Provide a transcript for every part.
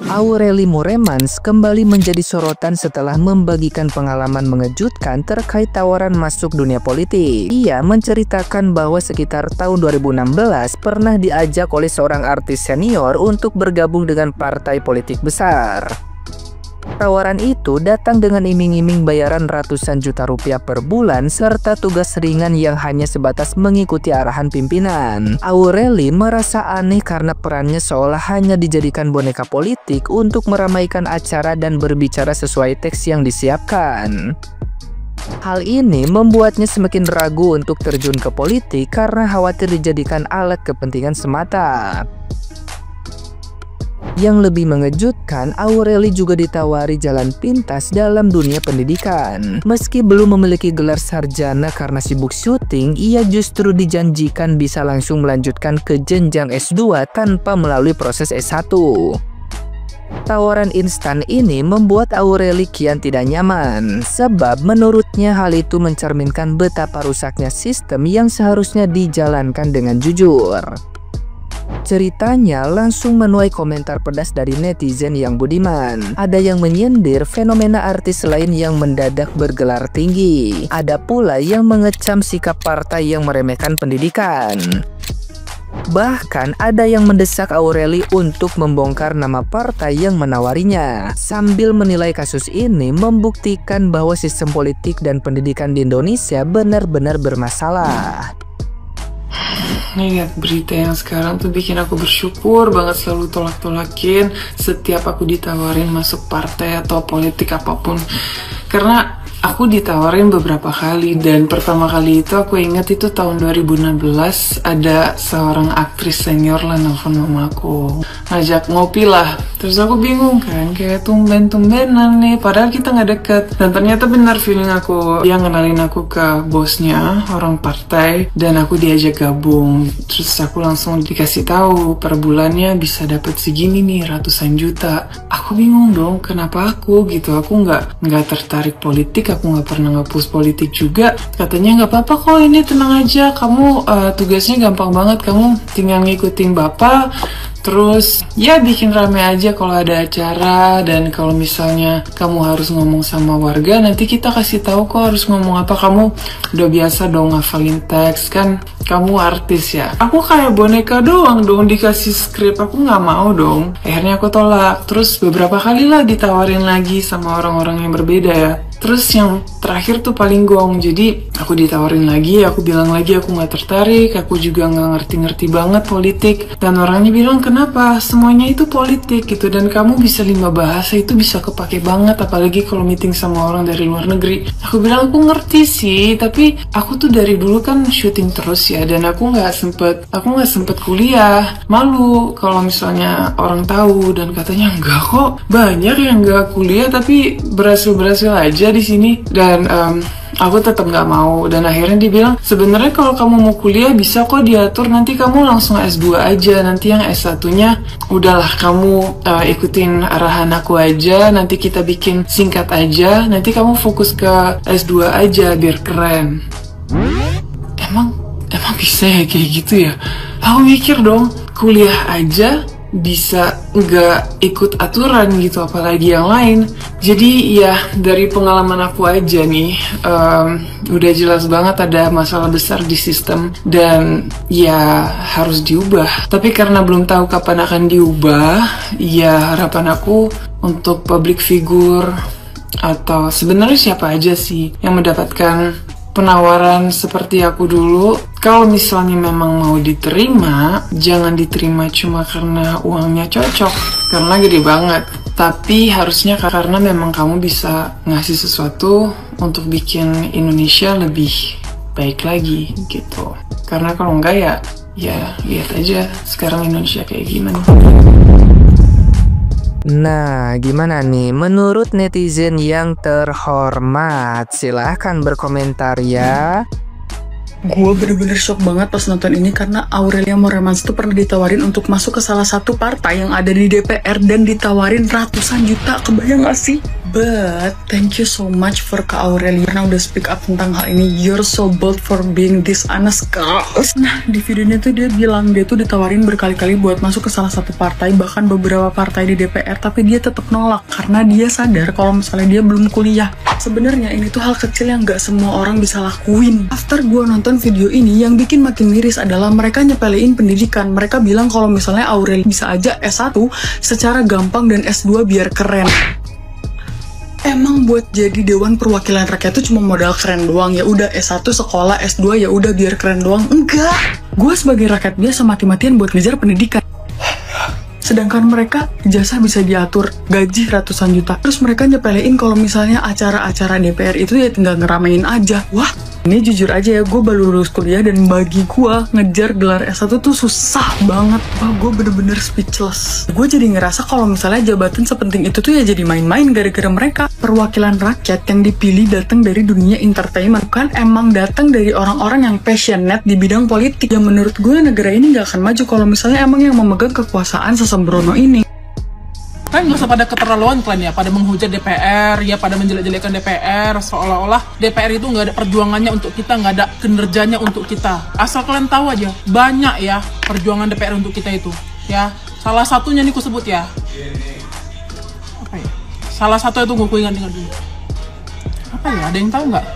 Aureli Mooremans kembali menjadi sorotan setelah membagikan pengalaman mengejutkan terkait tawaran masuk dunia politik. Ia menceritakan bahwa sekitar tahun 2016 pernah diajak oleh seorang artis senior untuk bergabung dengan partai politik besar. Tawaran itu datang dengan iming-iming bayaran ratusan juta rupiah per bulan serta tugas ringan yang hanya sebatas mengikuti arahan pimpinan. Aureli merasa aneh karena perannya seolah hanya dijadikan boneka politik untuk meramaikan acara dan berbicara sesuai teks yang disiapkan. Hal ini membuatnya semakin ragu untuk terjun ke politik karena khawatir dijadikan alat kepentingan semata. Yang lebih mengejutkan, Aureli juga ditawari jalan pintas dalam dunia pendidikan. Meski belum memiliki gelar sarjana karena sibuk syuting, ia justru dijanjikan bisa langsung melanjutkan ke jenjang S2 tanpa melalui proses S1. Tawaran instan ini membuat Aureli kian tidak nyaman, sebab menurutnya hal itu mencerminkan betapa rusaknya sistem yang seharusnya dijalankan dengan jujur. Ceritanya langsung menuai komentar pedas dari netizen yang budiman. Ada yang menyindir fenomena artis lain yang mendadak bergelar tinggi. Ada pula yang mengecam sikap partai yang meremehkan pendidikan. Bahkan ada yang mendesak Aureli untuk membongkar nama partai yang menawarinya, sambil menilai kasus ini membuktikan bahwa sistem politik dan pendidikan di Indonesia benar-benar bermasalah. Lihat berita yang sekarang tuh bikin aku bersyukur banget, selalu tolak-tolakin setiap aku ditawarin masuk partai atau politik apapun. Karena aku ditawarin beberapa kali, dan pertama kali itu aku ingat itu tahun 2016 ada seorang aktris senior lah nelfon mama aku, ngajak ngopi lah. Terus aku bingung kan, kayak tumben-tumbenan nih, padahal kita nggak deket. Dan ternyata benar feeling aku, dia ngenalin aku ke bosnya, orang partai, dan aku diajak gabung. Terus aku langsung dikasih tahu per bulannya bisa dapat segini nih, ratusan juta. Aku bingung dong, kenapa aku gitu? Aku nggak tertarik politik, aku nggak pernah nge-push politik juga. Katanya nggak apa-apa kok, ini tenang aja, kamu tugasnya gampang banget, kamu tinggal ngikutin bapak. Terus ya bikin rame aja kalau ada acara, dan kalau misalnya kamu harus ngomong sama warga, nanti kita kasih tahu kok harus ngomong apa. Kamu udah biasa dong ngafalin teks, kan kamu artis ya. Aku kayak boneka doang dong dikasih skrip, aku nggak mau dong. Akhirnya aku tolak. Terus beberapa kali lah ditawarin lagi sama orang-orang yang berbeda ya. Terus yang terakhir tuh paling gong, jadi aku ditawarin lagi, aku bilang lagi aku nggak tertarik, aku juga nggak ngerti-ngerti banget politik. Dan orangnya bilang kenapa, semuanya itu politik gitu, dan kamu bisa 5 bahasa itu bisa kepake banget, apalagi kalau meeting sama orang dari luar negeri. Aku bilang aku ngerti sih, tapi aku tuh dari dulu kan syuting terus ya, dan aku nggak sempet kuliah. Malu kalau misalnya orang tahu, dan katanya enggak kok, banyak yang nggak kuliah tapi berhasil aja di sini. Dan aku tetap nggak mau, dan akhirnya dia bilang sebenarnya kalau kamu mau kuliah bisa kok diatur, nanti kamu langsung S2 aja, nanti yang S1-nya udahlah kamu ikutin arahan aku aja, nanti kita bikin singkat aja, nanti kamu fokus ke S2 aja biar keren. Emang bisa ya kayak gitu ya? Aku mikir dong, kuliah aja bisa nggak ikut aturan gitu, apalagi yang lain. Jadi ya dari pengalaman aku aja nih, udah jelas banget ada masalah besar di sistem, dan ya harus diubah. Tapi karena belum tahu kapan akan diubah, ya harapan aku untuk public figure atau sebenarnya siapa aja sih yang mendapatkan penawaran seperti aku dulu, kalau misalnya memang mau diterima, jangan diterima cuma karena uangnya cocok, karena gede banget. Tapi harusnya karena memang kamu bisa ngasih sesuatu untuk bikin Indonesia lebih baik lagi gitu. Karena kalau enggak ya lihat aja sekarang Indonesia kayak gimana. Nah, gimana nih menurut netizen yang terhormat? Silahkan berkomentar ya. Gue bener-bener shock banget pas nonton ini, karena Aureli Mooremans tuh pernah ditawarin untuk masuk ke salah satu partai yang ada di DPR dan ditawarin ratusan juta. Kebayang gak sih? But thank you so much for Kak Aureli karena udah speak up tentang hal ini. You're so bold for being dishonest, Kak. Nah, di videonya tuh dia bilang dia tuh ditawarin berkali-kali buat masuk ke salah satu partai, bahkan beberapa partai di DPR, tapi dia tetap nolak karena dia sadar kalau misalnya dia belum kuliah. Sebenarnya ini tuh hal kecil yang gak semua orang bisa lakuin. After gue nonton video ini, yang bikin makin miris adalah mereka nyepelein pendidikan. Mereka bilang kalau misalnya Aureli bisa aja S1 secara gampang dan S2 biar keren. Emang buat jadi Dewan Perwakilan Rakyat tuh cuma modal keren doang? Ya udah S1 sekolah, S2 ya udah biar keren doang? Enggak. Gue sebagai rakyat biasa mati-matian buat ngejar pendidikan. Sedangkan mereka ijazah bisa diatur, gaji ratusan juta. Terus mereka nyepelein kalau misalnya acara-acara DPR itu ya tinggal ngeramein aja. Wah, ini jujur aja ya, gue baru lulus kuliah dan bagi gue ngejar gelar S1 tuh susah banget. Wah, gue bener-bener speechless. Gue jadi ngerasa kalau misalnya jabatan sepenting itu tuh ya jadi main-main gara-gara mereka. Perwakilan rakyat yang dipilih datang dari dunia entertainment, bukan emang datang dari orang-orang yang passionate di bidang politik. Yang menurut gue negara ini gak akan maju kalau misalnya emang yang memegang kekuasaan sesembrono ini. Kan nggak usah pada keterlaluan kalian ya, pada menghujat DPR, ya pada menjelek-jelekan DPR, seolah-olah DPR itu nggak ada perjuangannya untuk kita, nggak ada kinerjanya untuk kita. Asal kalian tahu aja, banyak ya perjuangan DPR untuk kita itu. Ya, salah satunya nih ku sebut ya. Apa ya? Salah satu itu gue ingat dulu. Apa ya? Ada yang tahu nggak?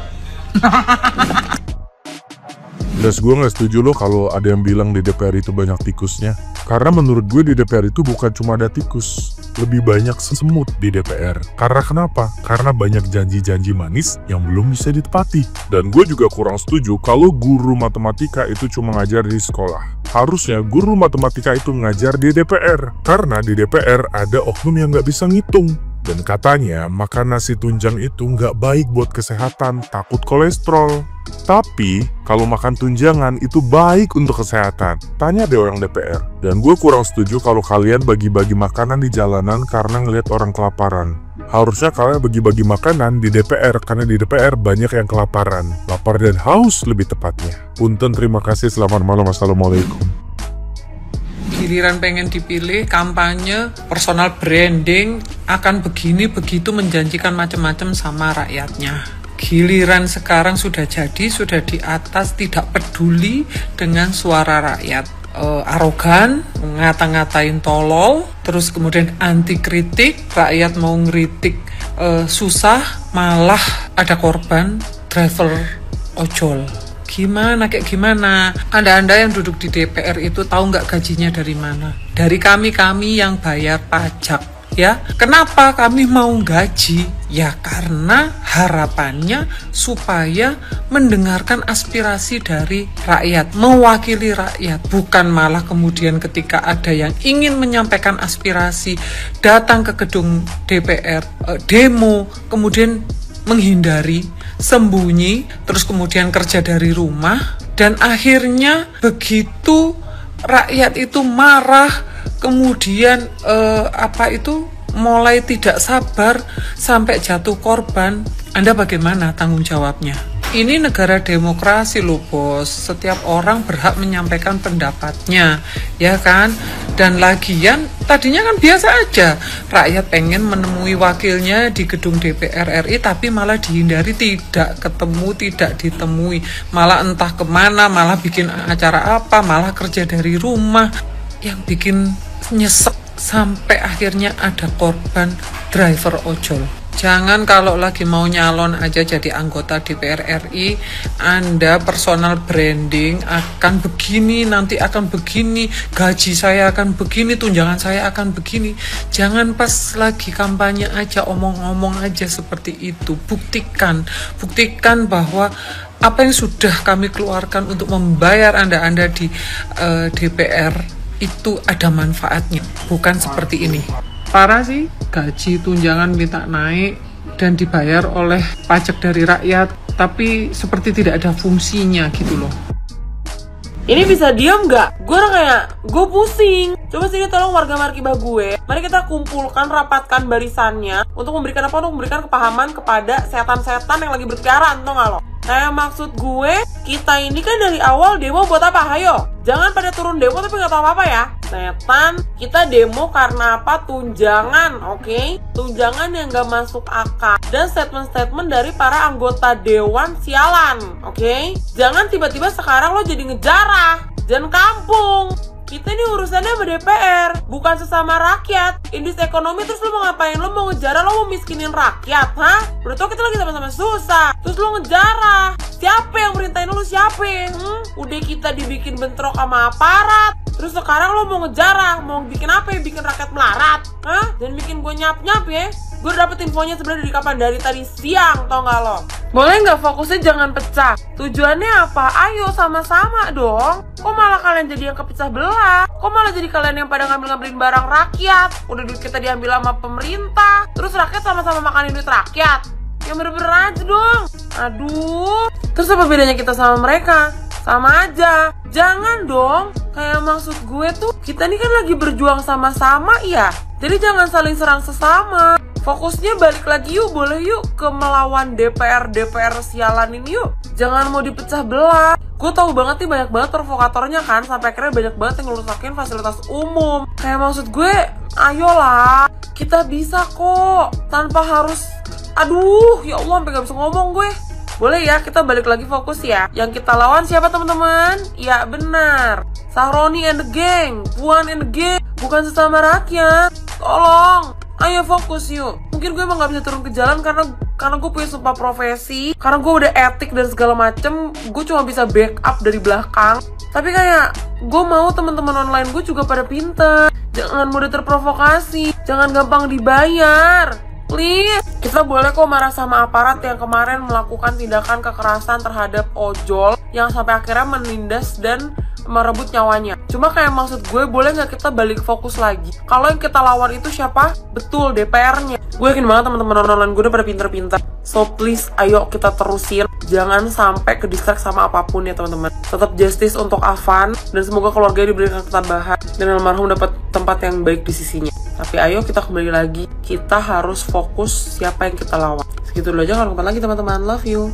Jelas gue gak setuju loh kalau ada yang bilang di DPR itu banyak tikusnya. Karena menurut gue di DPR itu bukan cuma ada tikus, lebih banyak semut di DPR. Karena kenapa? Karena banyak janji-janji manis yang belum bisa ditepati. Dan gue juga kurang setuju kalau guru matematika itu cuma ngajar di sekolah. Harusnya guru matematika itu ngajar di DPR. Karena di DPR ada oknum yang gak bisa ngitung. Dan katanya makan nasi tunjang itu nggak baik buat kesehatan, takut kolesterol. Tapi kalau makan tunjangan itu baik untuk kesehatan. Tanya deh orang DPR. Dan gue kurang setuju kalau kalian bagi-bagi makanan di jalanan karena ngelihat orang kelaparan. Harusnya kalian bagi-bagi makanan di DPR karena di DPR banyak yang kelaparan. Lapar dan haus lebih tepatnya. Punten, terima kasih, selamat malam, assalamualaikum. Giliran pengen dipilih, kampanye, personal branding, akan begini begitu menjanjikan macam-macam sama rakyatnya. Giliran sekarang sudah jadi, sudah di atas, tidak peduli dengan suara rakyat. Arogan, ngata-ngatain tolol, terus kemudian anti kritik, rakyat mau ngeritik susah, malah ada korban driver ojol. Gimana, kayak gimana? Anda yang duduk di DPR itu tahu nggak gajinya dari mana? Dari kami yang bayar pajak, ya. Kenapa kami mau gaji? Ya karena harapannya supaya mendengarkan aspirasi dari rakyat, mewakili rakyat. Bukan malah kemudian ketika ada yang ingin menyampaikan aspirasi, datang ke gedung DPR, demo, kemudian menghindari, sembunyi, terus kemudian kerja dari rumah, dan akhirnya begitu rakyat itu marah, kemudian mulai tidak sabar sampai jatuh korban. Anda bagaimana tanggung jawabnya? Ini negara demokrasi loh bos, setiap orang berhak menyampaikan pendapatnya, ya kan? Dan lagian tadinya kan biasa aja, rakyat pengen menemui wakilnya di gedung DPR RI tapi malah dihindari, tidak ketemu, tidak ditemui, malah entah kemana, malah bikin acara apa, malah kerja dari rumah. Yang bikin nyesek sampai akhirnya ada korban driver ojol. Jangan kalau lagi mau nyalon aja jadi anggota DPR RI, Anda personal branding akan begini, nanti akan begini, gaji saya akan begini, tunjangan saya akan begini. Jangan pas lagi kampanye aja omong-omong aja seperti itu. Buktikan bahwa apa yang sudah kami keluarkan untuk membayar Anda di DPR itu ada manfaatnya, bukan seperti ini. Parah sih, gaji tunjangan minta naik dan dibayar oleh pajak dari rakyat, tapi seperti tidak ada fungsinya gitu loh. Ini bisa diam nggak? Gue pusing. Coba sini tolong warga Markibah gue. Mari kita kumpulkan, rapatkan barisannya untuk memberikan apa? Untuk memberikan kepahaman kepada setan-setan yang lagi berkeliaran, tau nggak lo? Kayak maksud gue, kita ini kan dari awal demo buat apa? Hayo, jangan pada turun demo tapi nggak tahu apa-apa ya. Setan, kita demo karena apa? Tunjangan, oke? Tunjangan yang nggak masuk akal. Dan statement-statement dari para anggota dewan sialan, oke? Jangan tiba-tiba sekarang lo jadi ngejarah dan kampung. Kita ini urusannya sama DPR, bukan sesama rakyat. Indis ekonomi terus lo mau ngapain? Lo mau ngejarah, lo mau miskinin rakyat, hah? Udah tau kita lagi sama-sama susah, terus lo ngejarah. Siapa yang perintahin lo? Siapa? Udah kita dibikin bentrok sama aparat, terus sekarang lo mau ngejarah, mau bikin apa ya? Bikin rakyat melarat, hah? Dan bikin gue nyap-nyap ya. Gue udah dapet infonya sebenarnya dari kapan? Dari tadi siang, tau gak lo? Boleh nggak fokusnya jangan pecah? Tujuannya apa? Ayo sama-sama dong. Kok malah kalian jadi yang kepecah belah? Kok malah jadi kalian yang pada ngambil-ngambilin barang rakyat? Udah duit kita diambil sama pemerintah, terus rakyat sama-sama makanin duit rakyat. Yang bener-bener aja dong. Aduh. Terus apa bedanya kita sama mereka? Sama aja. Jangan dong. Kayak maksud gue tuh, kita ini kan lagi berjuang sama-sama ya. Jadi jangan saling serang sesama. Fokusnya balik lagi yuk, boleh yuk ke melawan DPR sialan ini yuk. Jangan mau dipecah belah. Gue tahu banget nih banyak banget provokatornya kan, sampai akhirnya banyak banget yang ngerusakin fasilitas umum. Kayak maksud gue, ayolah, kita bisa kok tanpa harus, aduh ya Allah sampai gak bisa ngomong gue. Boleh ya, kita balik lagi fokus ya. Yang kita lawan siapa teman-teman? Ya benar, Sahroni and the gang, Puan and the gang, bukan sesama rakyat. Tolong, ayo fokus yuk. Mungkin gue emang gak bisa turun ke jalan karena gue punya sumpah profesi, karena gue udah etik dan segala macem. Gue cuma bisa backup dari belakang. Tapi kayak gue mau teman-teman online gue juga pada pinter. Jangan mudah terprovokasi, jangan gampang dibayar. Please, kita boleh kok marah sama aparat yang kemarin melakukan tindakan kekerasan terhadap ojol yang sampai akhirnya menindas dan merebut nyawanya. Cuma kayak maksud gue, boleh nggak kita balik fokus lagi? Kalau yang kita lawan itu siapa? Betul, DPR-nya. Gue yakin banget teman-teman online gue udah pada pinter-pinter. So please, ayo kita terusin. Jangan sampai ke distract sama apapun ya teman-teman. Tetap justice untuk Afan, dan semoga keluarganya diberikan ketabahan dan almarhum dapat tempat yang baik di sisinya. Tapi ayo kita kembali lagi, kita harus fokus siapa yang kita lawan. Segitu dulu aja, kalau ketemu lagi teman-teman. Love you.